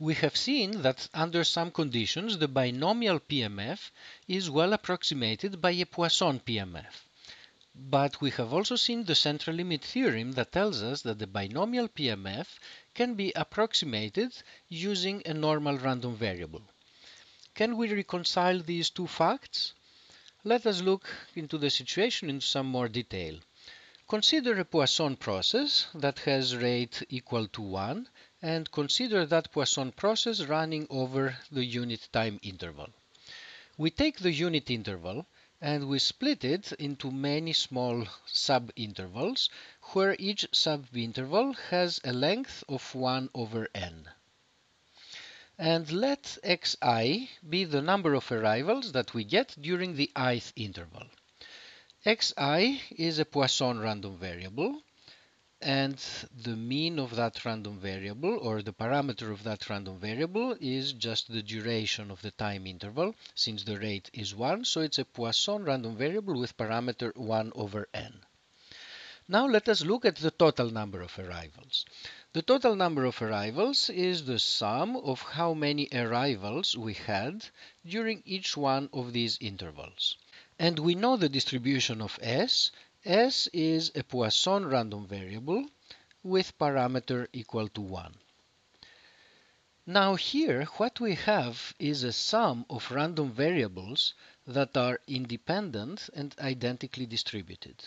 We have seen that under some conditions the binomial PMF is well approximated by a Poisson PMF. But we have also seen the central limit theorem that tells us that the binomial PMF can be approximated using a normal random variable. Can we reconcile these two facts? Let us look into the situation in some more detail. Consider a Poisson process that has rate equal to 1 and consider that Poisson process running over the unit time interval. We take the unit interval and we split it into many small sub-intervals where each sub-interval has a length of 1 over n. And let xi be the number of arrivals that we get during the ith interval. Xi is a Poisson random variable, and the mean of that random variable, or the parameter of that random variable, is just the duration of the time interval, since the rate is 1, so it's a Poisson random variable with parameter 1 over n. Now let us look at the total number of arrivals. The total number of arrivals is the sum of how many arrivals we had during each one of these intervals. And we know the distribution of S. S is a Poisson random variable with parameter equal to 1. Now here what we have is a sum of random variables that are independent and identically distributed.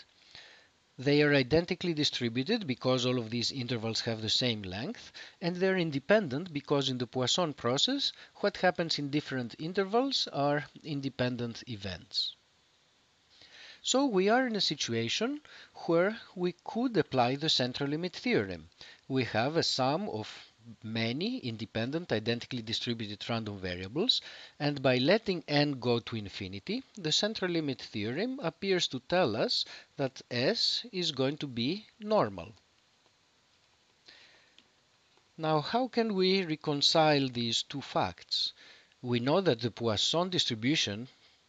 They are identically distributed because all of these intervals have the same length, and they're independent because in the Poisson process what happens in different intervals are independent events. So we are in a situation where we could apply the central limit theorem. We have a sum of many independent, identically distributed random variables, and by letting n go to infinity, the central limit theorem appears to tell us that S is going to be normal. Now, how can we reconcile these two facts? We know that the Poisson distribution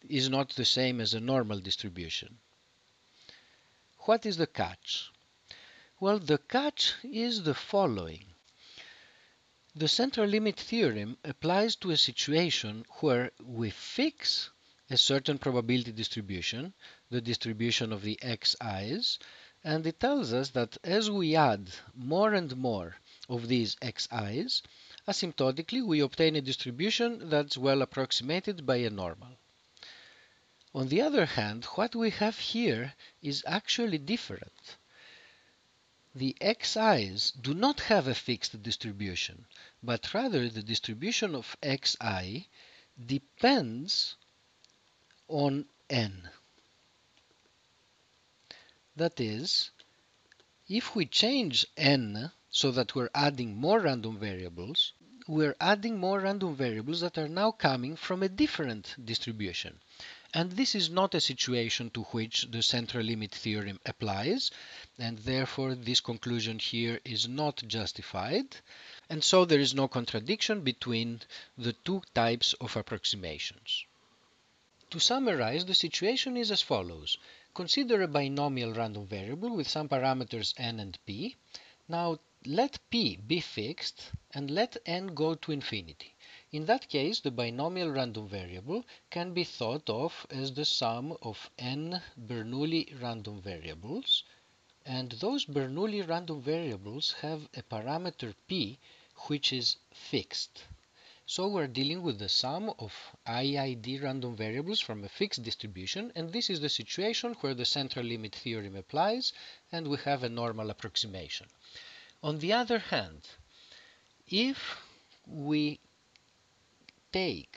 is not the same as a normal distribution. What is the catch? Well, the catch is the following. The central limit theorem applies to a situation where we fix a certain probability distribution, the distribution of the xi's, and it tells us that as we add more and more of these xi's, asymptotically we obtain a distribution that's well approximated by a normal. On the other hand, what we have here is actually different. The xi's do not have a fixed distribution, but rather the distribution of xi depends on n. That is, if we change n so that we're adding more random variables, we're adding more random variables that are now coming from a different distribution. And this is not a situation to which the central limit theorem applies, and therefore this conclusion here is not justified, and so there is no contradiction between the two types of approximations. To summarize, the situation is as follows. Consider a binomial random variable with some parameters n and p. Now let p be fixed and let n go to infinity. In that case, the binomial random variable can be thought of as the sum of n Bernoulli random variables, and those Bernoulli random variables have a parameter p which is fixed. So we're dealing with the sum of IID random variables from a fixed distribution, and this is the situation where the central limit theorem applies and we have a normal approximation. On the other hand, if we take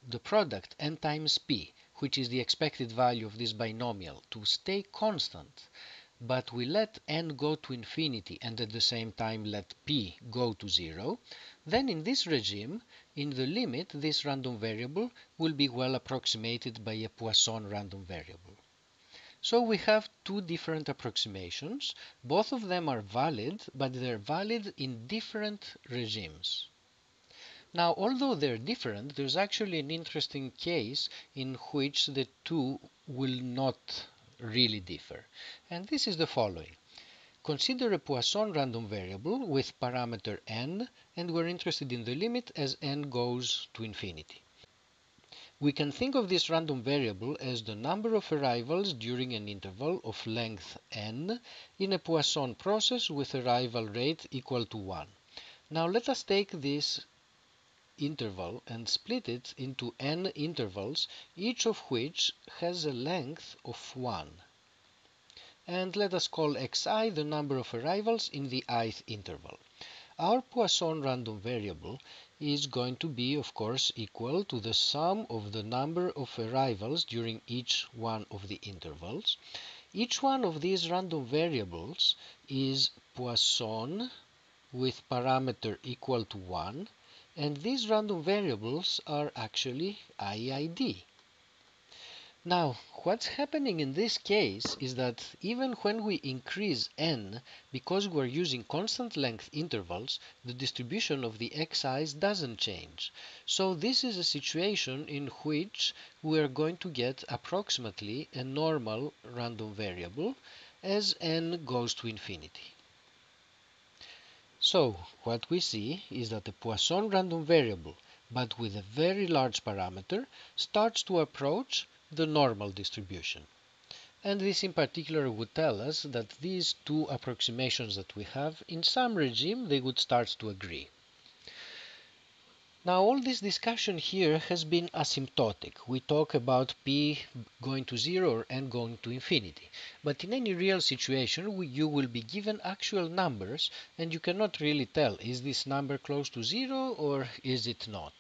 the product n times p, which is the expected value of this binomial, to stay constant, but we let n go to infinity and at the same time let p go to 0, then in this regime, in the limit, this random variable will be well approximated by a Poisson random variable. So we have two different approximations. Both of them are valid, but they're valid in different regimes. Now, although they're different, there's actually an interesting case in which the two will not really differ. And this is the following. Consider a Poisson random variable with parameter n, and we're interested in the limit as n goes to infinity. We can think of this random variable as the number of arrivals during an interval of length n in a Poisson process with arrival rate equal to 1. Now let us take this interval and split it into n intervals, each of which has a length of 1. And let us call xi the number of arrivals in the ith interval. Our Poisson random variable is going to be, of course, equal to the sum of the number of arrivals during each one of the intervals. Each one of these random variables is Poisson with parameter equal to 1, and these random variables are actually IID. Now, what's happening in this case is that even when we increase n, because we're using constant length intervals, the distribution of the xi's doesn't change. So this is a situation in which we're going to get approximately a normal random variable as n goes to infinity. So, what we see is that the Poisson random variable, but with a very large parameter, starts to approach the normal distribution. And this in particular would tell us that these two approximations that we have, in some regime, they would start to agree. Now, all this discussion here has been asymptotic. We talk about p going to 0 or n going to infinity. But in any real situation, you will be given actual numbers, and you cannot really tell, is this number close to 0 or is it not?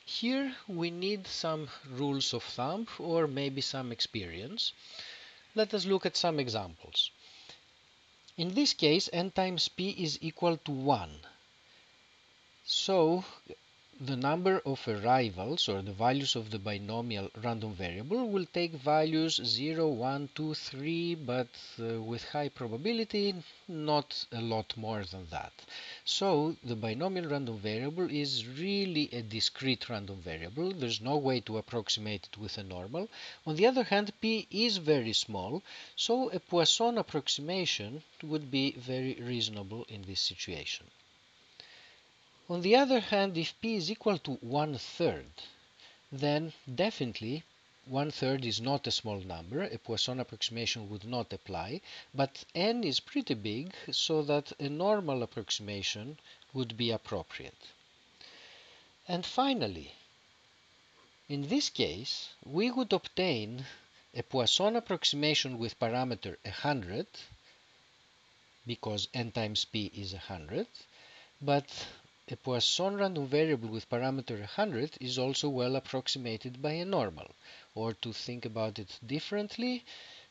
Here we need some rules of thumb or maybe some experience. Let us look at some examples. In this case, n times p is equal to 1. So, the number of arrivals, or the values of the binomial random variable, will take values 0, 1, 2, 3, but with high probability, not a lot more than that. So the binomial random variable is really a discrete random variable. There's no way to approximate it with a normal. On the other hand, p is very small, so a Poisson approximation would be very reasonable in this situation. On the other hand, if p is equal to 1/3, then definitely 1/3 is not a small number. A Poisson approximation would not apply, but n is pretty big, so that a normal approximation would be appropriate. And finally, in this case, we would obtain a Poisson approximation with parameter 100, because n times p is 100, but a Poisson random variable with parameter 100 is also well approximated by a normal. Or to think about it differently,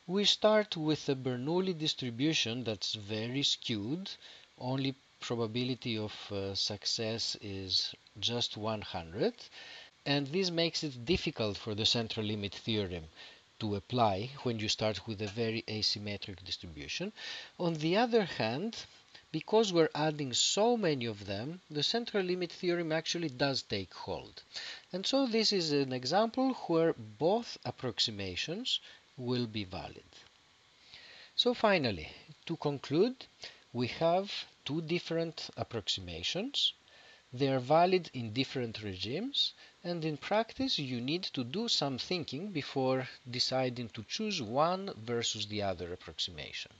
we start with a Bernoulli distribution that's very skewed. Only probability of success is just 100. And this makes it difficult for the central limit theorem to apply when you start with a very asymmetric distribution. On the other hand, because we're adding so many of them, the central limit theorem actually does take hold. And so this is an example where both approximations will be valid. So finally, to conclude, we have two different approximations. They are valid in different regimes, and in practice you need to do some thinking before deciding to choose one versus the other approximation.